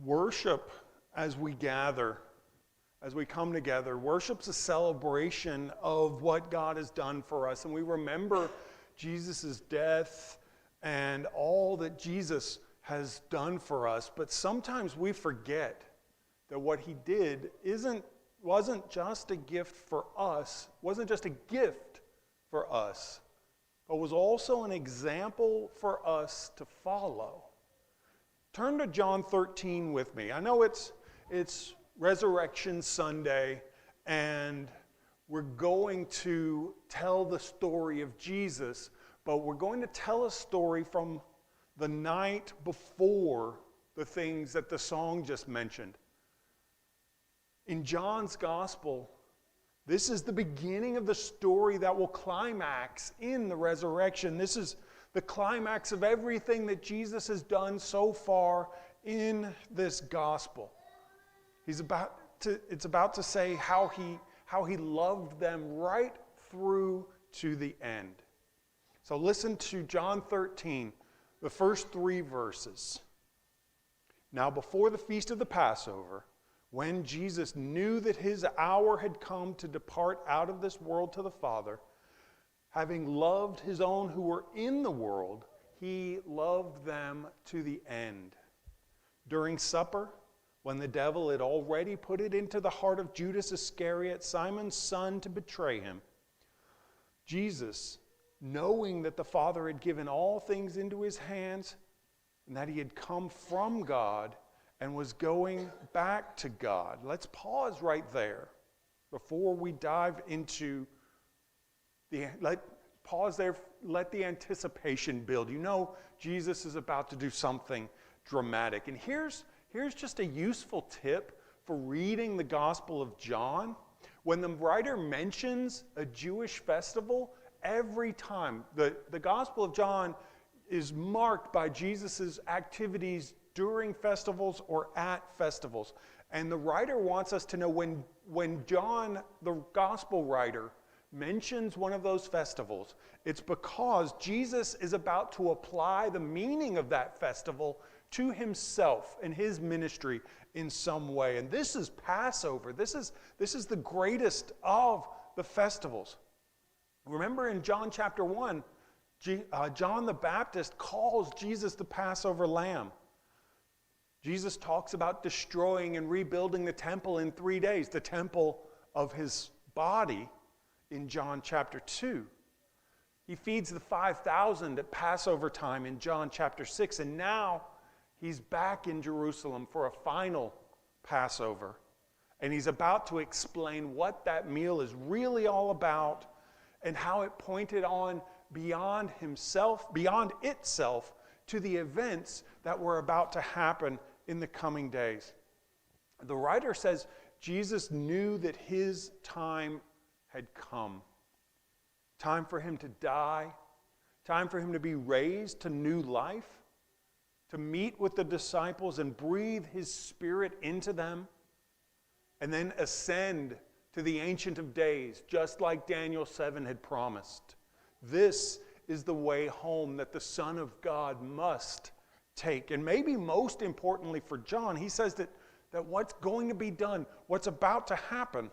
Worship, as we gather, as we come together, worship's a celebration of what God has done for us. And we remember Jesus' death and all that Jesus has done for us. But sometimes we forget that what he did wasn't just a gift for us, wasn't just a gift for us, but was also an example for us to follow. Turn to John 13 with me. I know it's Resurrection Sunday, and we're going to tell the story of Jesus, but we're going to tell a story from the night before the things that the song just mentioned. In John's Gospel, this is the beginning of the story that will climax in the resurrection. This is the climax of everything that Jesus has done so far in this gospel. It's about to say how he loved them right through to the end. So listen to John 13, the first 3 verses. Now before the feast of the Passover, when Jesus knew that his hour had come to depart out of this world to the Father, having loved his own who were in the world, he loved them to the end. During supper, when the devil had already put it into the heart of Judas Iscariot, Simon's son, to betray him, Jesus, knowing that the Father had given all things into his hands, and that he had come from God and was going back to God. Let's pause right there before we dive into pause there, let the anticipation build. You know Jesus is about to do something dramatic. And here's just a useful tip for reading the Gospel of John. When the writer mentions a Jewish festival, every time, the Gospel of John is marked by Jesus' activities during festivals or at festivals. And the writer wants us to know when John, the Gospel writer, mentions one of those festivals, it's because Jesus is about to apply the meaning of that festival to himself and his ministry in some way. And this is Passover. This is the greatest of the festivals. Remember in John chapter 1, John the Baptist calls Jesus the Passover lamb. Jesus talks about destroying and rebuilding the temple in 3 days, the temple of his body, in John chapter 2. He feeds the 5,000 at Passover time in John chapter 6, and now he's back in Jerusalem for a final Passover. And he's about to explain what that meal is really all about and how it pointed on beyond itself to the events that were about to happen in the coming days. The writer says Jesus knew that his time had come. Time for him to die, time for him to be raised to new life, to meet with the disciples and breathe his Spirit into them, and then ascend to the Ancient of Days, just like Daniel 7 had promised. This is the way home that the Son of God must take. And maybe most importantly for John, he says that what's going to be done, what's about to happen,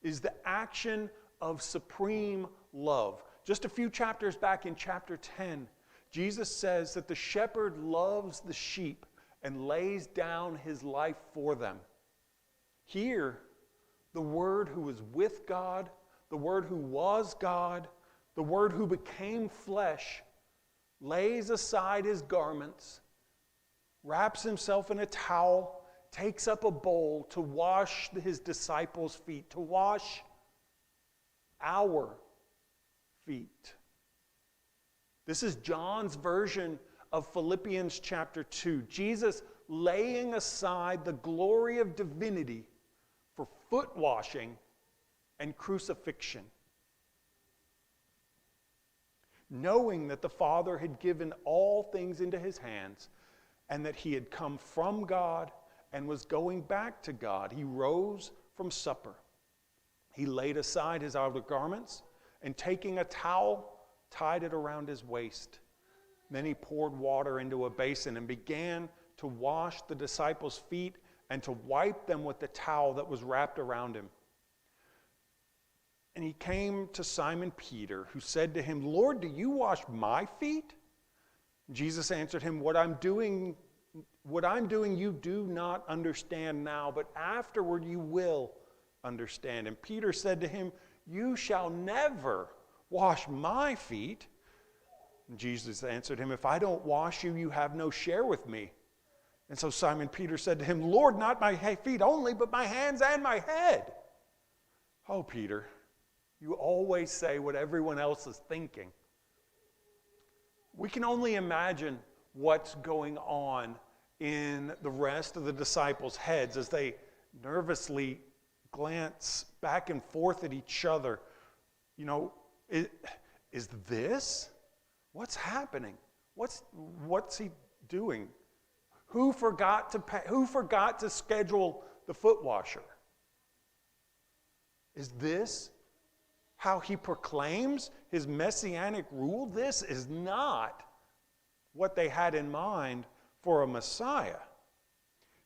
is the action of supreme love. Just a few chapters back in chapter 10, Jesus says that the shepherd loves the sheep and lays down his life for them. Here, the Word who was with God, the Word who was God, the Word who became flesh, lays aside his garments, wraps himself in a towel, takes up a bowl to wash his disciples' feet, to wash our feet. This is John's version of Philippians chapter 2. Jesus laying aside the glory of divinity for foot washing and crucifixion. Knowing that the Father had given all things into his hands and that he had come from God and was going back to God, he rose from supper. He laid aside his outer garments and taking a towel, tied it around his waist. Then he poured water into a basin and began to to wash the disciples' feet and to wipe them with the towel that was wrapped around him. And he came to Simon Peter, who said to him, "Lord, do you wash my feet?" Jesus answered him, What I'm doing you do not understand now, but afterward you will understand." And Peter said to him, "You shall never wash my feet." And Jesus answered him, "If I don't wash you, you have no share with me." And so Simon Peter said to him, "Lord, not my feet only, but my hands and my head." Oh, Peter, you always say what everyone else is thinking. We can only imagine what's going on in the rest of the disciples' heads as they nervously glance back and forth at each other. You know, is this? What's happening? What's he doing? Who forgot to schedule the foot washer? Is this how he proclaims his messianic rule? This is not what they had in mind for a Messiah.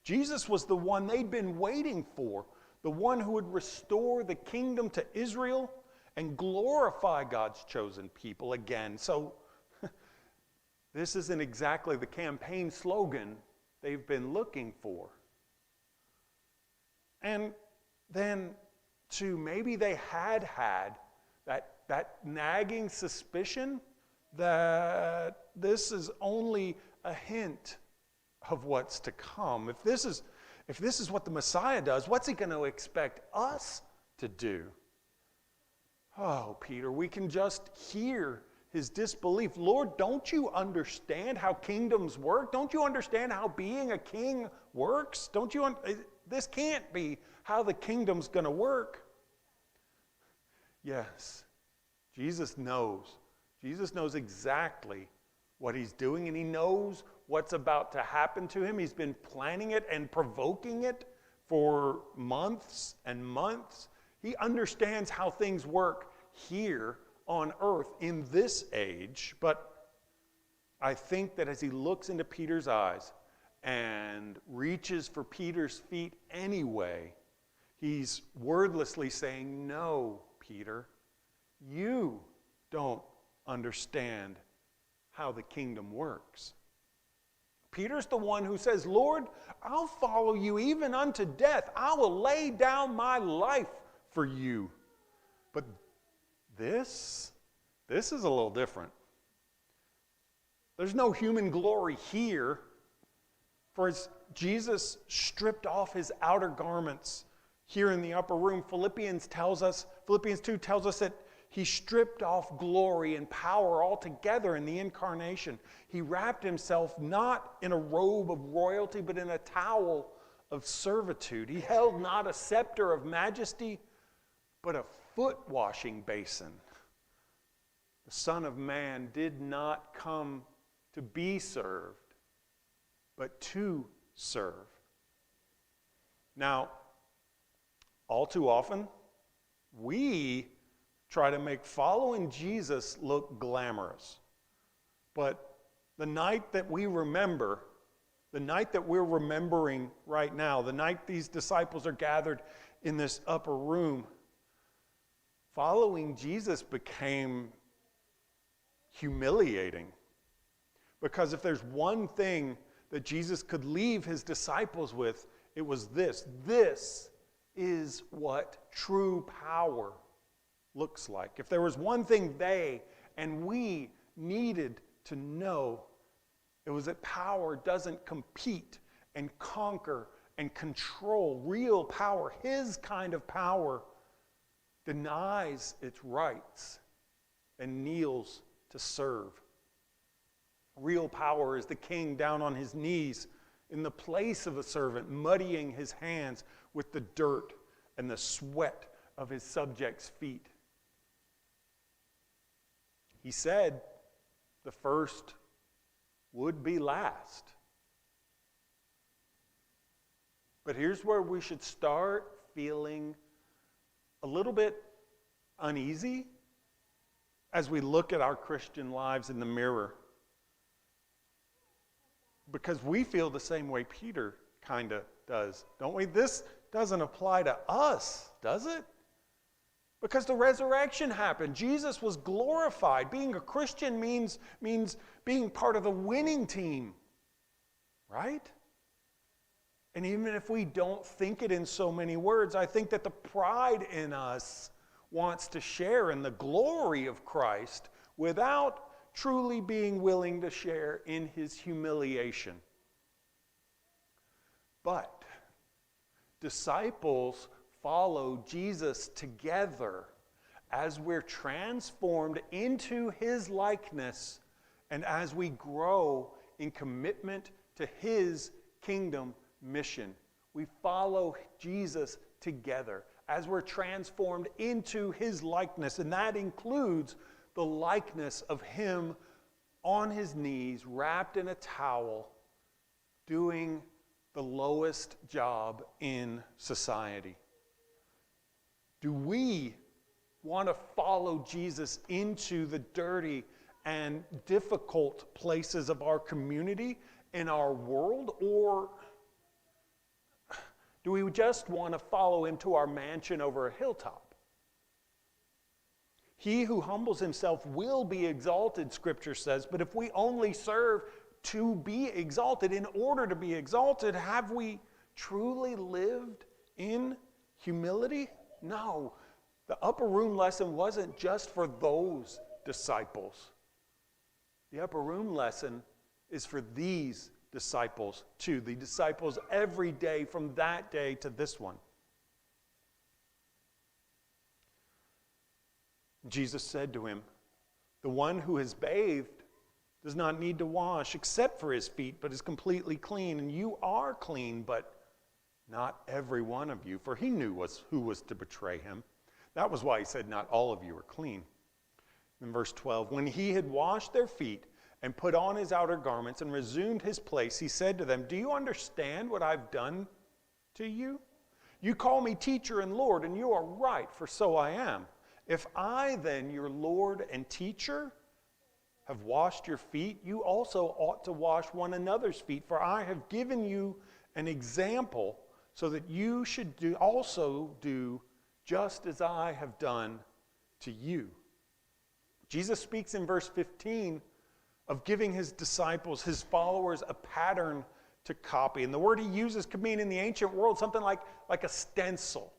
Jesus was the one they'd been waiting for, the one who would restore the kingdom to Israel and glorify God's chosen people again. So this isn't exactly the campaign slogan they've been looking for. And then, too, maybe they had that nagging suspicion that this is only a hint of what's to come. If this is what the Messiah does, what's he going to expect us to do? Oh, Peter, we can just hear his disbelief. Lord, don't you understand how kingdoms work? Don't you understand how being a king works? This can't be how the kingdom's going to work. Yes, Jesus knows. Jesus knows exactly what he's doing, and he knows what's about to happen to him. He's been planning it and provoking it for months and months. He understands how things work here on earth in this age, but I think that as he looks into Peter's eyes and reaches for Peter's feet anyway, he's wordlessly saying, "No, Peter, you don't understand how the kingdom works." Peter's the one who says, "Lord, I'll follow you even unto death. I will lay down my life for you." But this is a little different. There's no human glory here, for as Jesus stripped off his outer garments here in the upper room, Philippians 2 tells us that he stripped off glory and power altogether in the incarnation. He wrapped himself not in a robe of royalty, but in a towel of servitude. He held not a scepter of majesty, but a foot-washing basin. The Son of Man did not come to be served, but to serve. Now, all too often, we try to make following Jesus look glamorous. But the night that we remember, the night that we're remembering right now, the night these disciples are gathered in this upper room, following Jesus became humiliating. Because if there's one thing that Jesus could leave his disciples with, it was this. This is what true power looks like. If there was one thing they and we needed to know, it was that power doesn't compete and conquer and control. Real power, his kind of power, denies its rights and kneels to serve. Real power is the king down on his knees in the place of a servant, muddying his hands with the dirt and the sweat of his subjects' feet. He said the first would be last. But here's where we should start feeling a little bit uneasy as we look at our Christian lives in the mirror. because we feel the same way Peter kind of does, don't we? This doesn't apply to us, does it? Because the resurrection happened. Jesus was glorified. Being a Christian means being part of the winning team, right? And even if we don't think it in so many words, I think that the pride in us wants to share in the glory of Christ without truly being willing to share in his humiliation. But disciples follow Jesus together as we're transformed into his likeness and as we grow in commitment to his kingdom mission. We follow Jesus together as we're transformed into his likeness, and that includes the likeness of him on his knees, wrapped in a towel, doing the lowest job in society. Do we want to follow Jesus into the dirty and difficult places of our community, in our world, or do we just want to follow him to our mansion over a hilltop? He who humbles himself will be exalted, Scripture says, but if we only serve to be exalted, in order to be exalted, have we truly lived in humility? No. The upper room lesson wasn't just for those disciples. The upper room lesson is for these disciples too. The disciples every day from that day to this one. Jesus said to him, "The one who has bathed does not need to wash except for his feet, but is completely clean. And you are clean, but not every one of you." For he knew who was to betray him. That was why he said, "Not all of you are clean." In verse 12, when he had washed their feet and put on his outer garments and resumed his place, he said to them, "Do you understand what I've done to you? You call me teacher and Lord, and you are right, for so I am. If I then, your Lord and teacher, have washed your feet, you also ought to wash one another's feet, for I have given you an example so that you should also do just as I have done to you." Jesus speaks in verse 15 of giving his disciples, his followers, a pattern to copy. And the word he uses could mean in the ancient world something like a stencil,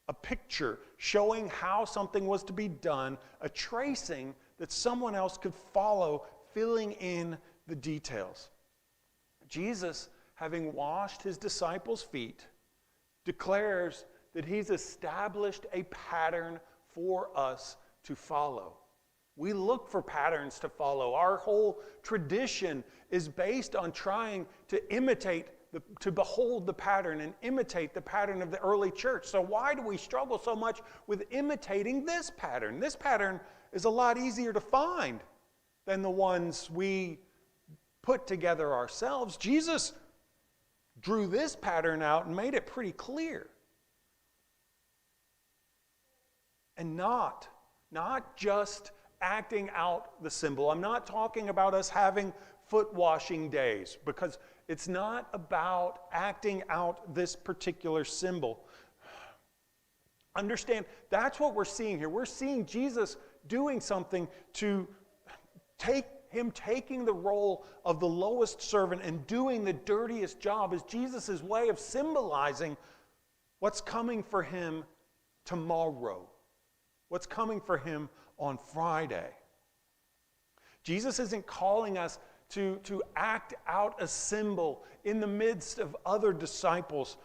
a picture showing how something was to be done, a tracing that someone else could follow, filling in the details. Jesus, having washed his disciples' feet, declares that he's established a pattern for us to follow. We look for patterns to follow. Our whole tradition is based on trying to imitate, to behold the pattern and imitate the pattern of the early church. So why do we struggle so much with imitating this pattern? This pattern is a lot easier to find than the ones we put together ourselves. Jesus drew this pattern out and made it pretty clear. And not just acting out the symbol. I'm not talking about us having foot washing days, because it's not about acting out this particular symbol. Understand, that's what we're seeing here. We're seeing Jesus doing something to taking the role of the lowest servant and doing the dirtiest job is Jesus' way of symbolizing what's coming for him tomorrow, what's coming for him on Friday. Jesus isn't calling us to act out a symbol in the midst of other disciples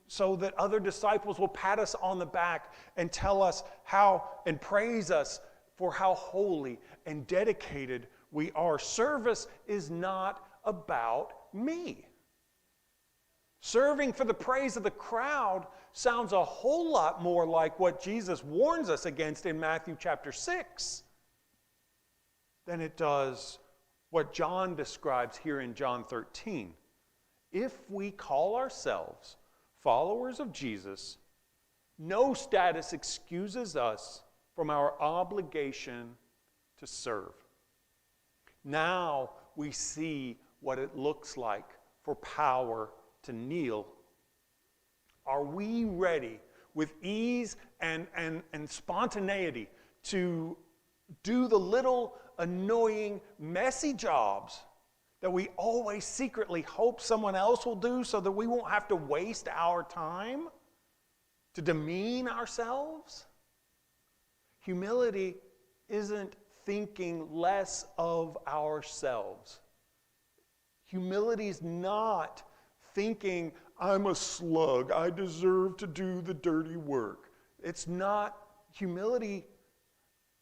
so that other disciples will pat us on the back and tell us how and praise us for how holy and dedicated we are. Service is not about me. Serving for the praise of the crowd sounds a whole lot more like what Jesus warns us against in Matthew chapter 6 than it does what John describes here in John 13. If we call ourselves followers of Jesus, no status excuses us from our obligation to serve. Now we see what it looks like for power to kneel? Are we ready with ease and spontaneity to do the little annoying, messy jobs that we always secretly hope someone else will do so that we won't have to waste our time to demean ourselves? Humility isn't thinking less of ourselves. Humility is not thinking, I'm a slug, I deserve to do the dirty work. It's not. Humility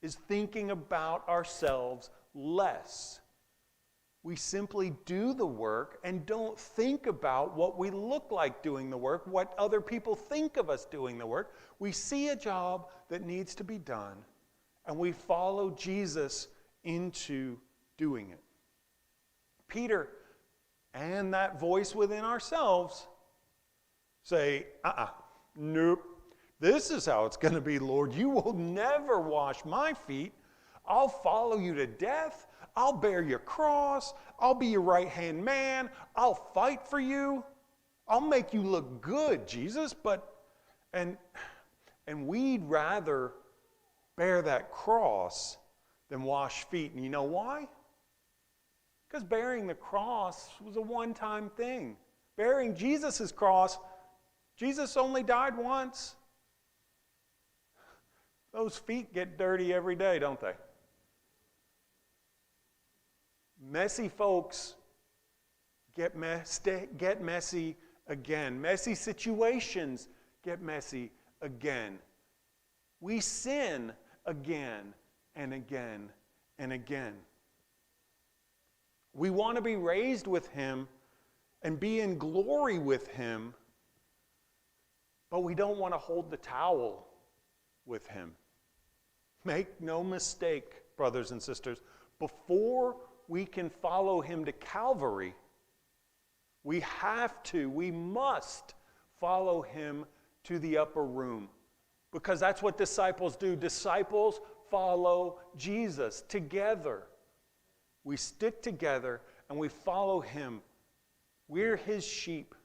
is thinking about ourselves less. We simply do the work and don't think about what we look like doing the work, what other people think of us doing the work. We see a job that needs to be done, and we follow Jesus into doing it. Peter and that voice within ourselves say, nope, this is how it's going to be, Lord. You will never wash my feet. I'll follow you to death. I'll bear your cross. I'll be your right-hand man. I'll fight for you. I'll make you look good, Jesus. And we'd rather bear that cross than wash feet. And you know why? Because bearing the cross was a one-time thing. Bearing Jesus' cross, Jesus only died once. Those feet get dirty every day, don't they? Messy folks get messy again. Messy situations get messy again. We sin again and again and again. We want to be raised with him and be in glory with him, but we don't want to hold the towel with him. Make no mistake, brothers and sisters, before we can follow him to Calvary, we must follow him to the upper room, because that's what disciples do. Disciples follow Jesus together. We stick together and we follow him. We're his sheep.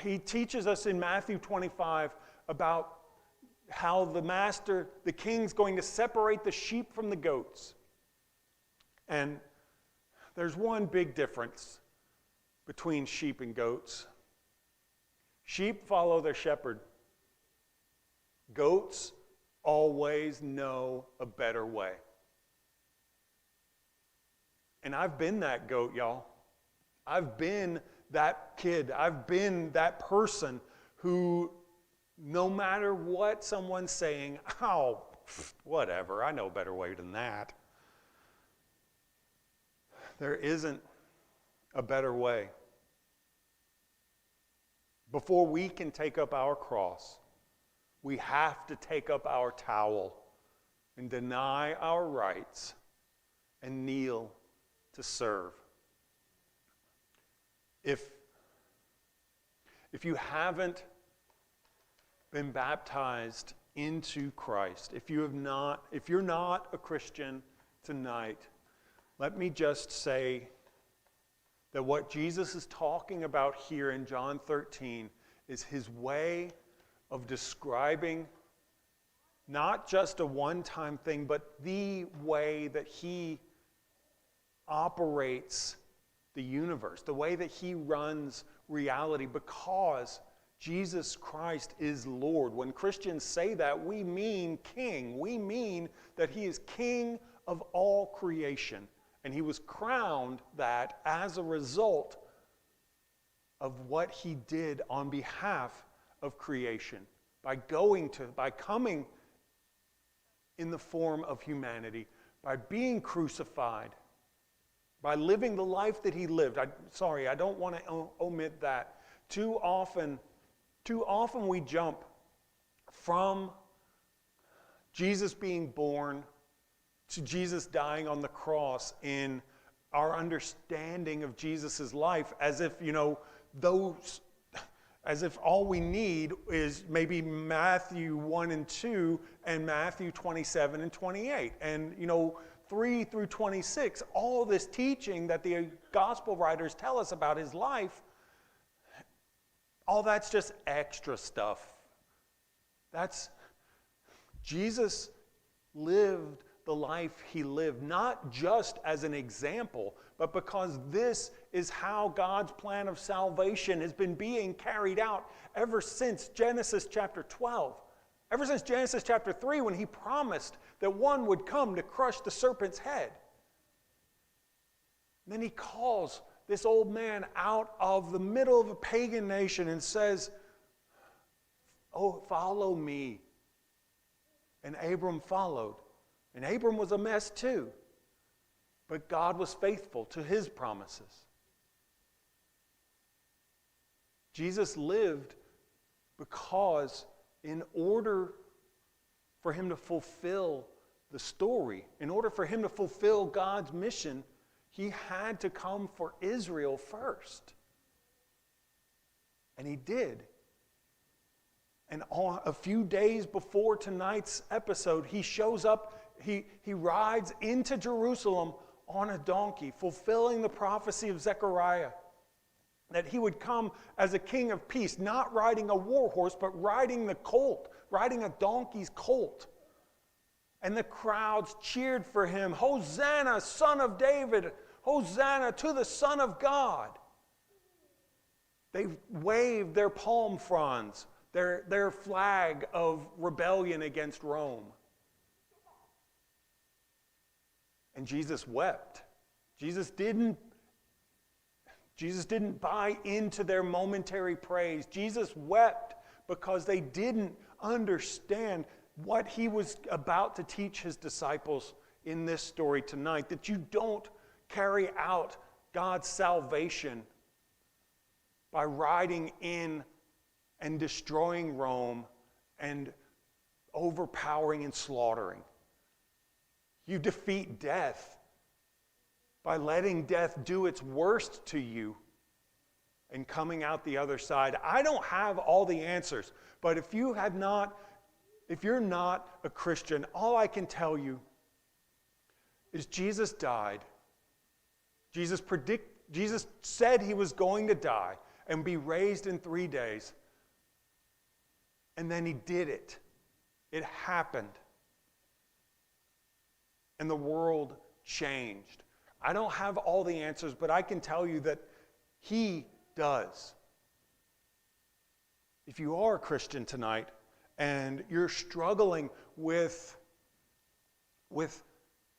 He teaches us in Matthew 25 about how the king's going to separate the sheep from the goats. And there's one big difference between sheep and goats. Sheep follow their shepherd. Goats always know a better way. And I've been that goat, y'all. I've been that kid. I've been that person who, no matter what someone's saying, oh, whatever, I know a better way than that. There isn't a better way. Before we can take up our cross, we have to take up our towel and deny our rights and kneel to serve. If you haven't been baptized into Christ, if you're not a Christian tonight, let me just say that what Jesus is talking about here in John 13 is his way of describing not just a one-time thing, but the way that he operates the universe, the way that he runs reality, because Jesus Christ is Lord. When Christians say that, we mean king. We mean that he is king of all creation. And he was crowned that as a result of what he did on behalf of creation, by coming in the form of humanity, by being crucified, by living the life that he lived. I don't want to omit that. Too often we jump from Jesus being born to Jesus dying on the cross in our understanding of Jesus' life, as if, as if all we need is maybe Matthew 1 and 2 and Matthew 27 and 28. And, 3 through 26, all this teaching that the gospel writers tell us about his life, all that's just extra stuff. Jesus lived the life he lived, not just as an example, but because this is how God's plan of salvation has been being carried out ever since Genesis chapter 12. Ever since Genesis chapter 3, when he promised that one would come to crush the serpent's head. And then he calls this old man out of the middle of a pagan nation and says, "Oh, follow me." And Abram followed. And Abram was a mess too. But God was faithful to his promises. Jesus lived because in order for him to fulfill the story, in order for him to fulfill God's mission, he had to come for Israel first. And he did. And a few days before tonight's episode, he shows up, he rides into Jerusalem on a donkey, fulfilling the prophecy of Zechariah, that he would come as a king of peace, not riding a war horse, but riding the colt, riding a donkey's colt. And the crowds cheered for him, "Hosanna, son of David! Hosanna to the Son of God!" They waved their palm fronds, their flag of rebellion against Rome. And Jesus wept. Jesus didn't buy into their momentary praise. Jesus wept because they didn't understand what he was about to teach his disciples in this story tonight. That you don't carry out God's salvation by riding in and destroying Rome and overpowering and slaughtering. You defeat death by letting death do its worst to you and coming out the other side. I don't have all the answers, but if you're not a Christian, all I can tell you is Jesus died. Jesus said he was going to die and be raised in 3 days. And then he did it. It happened. And the world changed. I don't have all the answers, but I can tell you that he does. If you are a Christian tonight and you're struggling with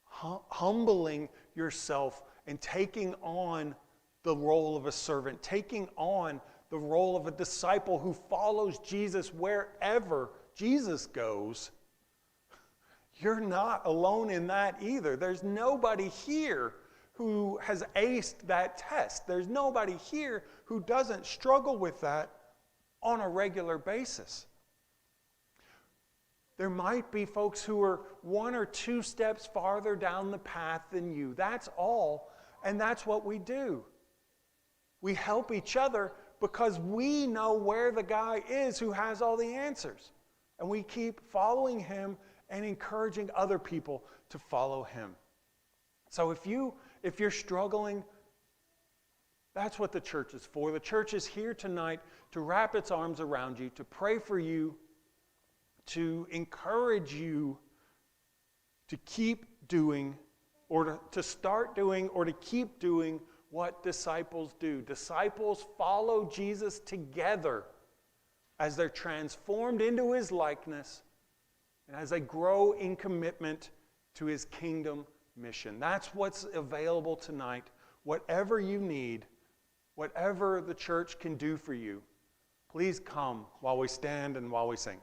humbling yourself and taking on the role of a servant, taking on the role of a disciple who follows Jesus wherever Jesus goes, you're not alone in that either. There's nobody here who has aced that test. There's nobody here who doesn't struggle with that on a regular basis. There might be folks who are 1 or 2 steps farther down the path than you. That's all, and that's what we do. We help each other because we know where the guy is who has all the answers. And we keep following him and encouraging other people to follow him. So if you're struggling, that's what the church is for. The church is here tonight to wrap its arms around you, to pray for you, to encourage you to keep doing, or to start doing, or to keep doing what disciples do. Disciples follow Jesus together as they're transformed into his likeness and as they grow in commitment to his kingdom mission. That's what's available tonight. Whatever you need, whatever the church can do for you, please come while we stand and while we sing.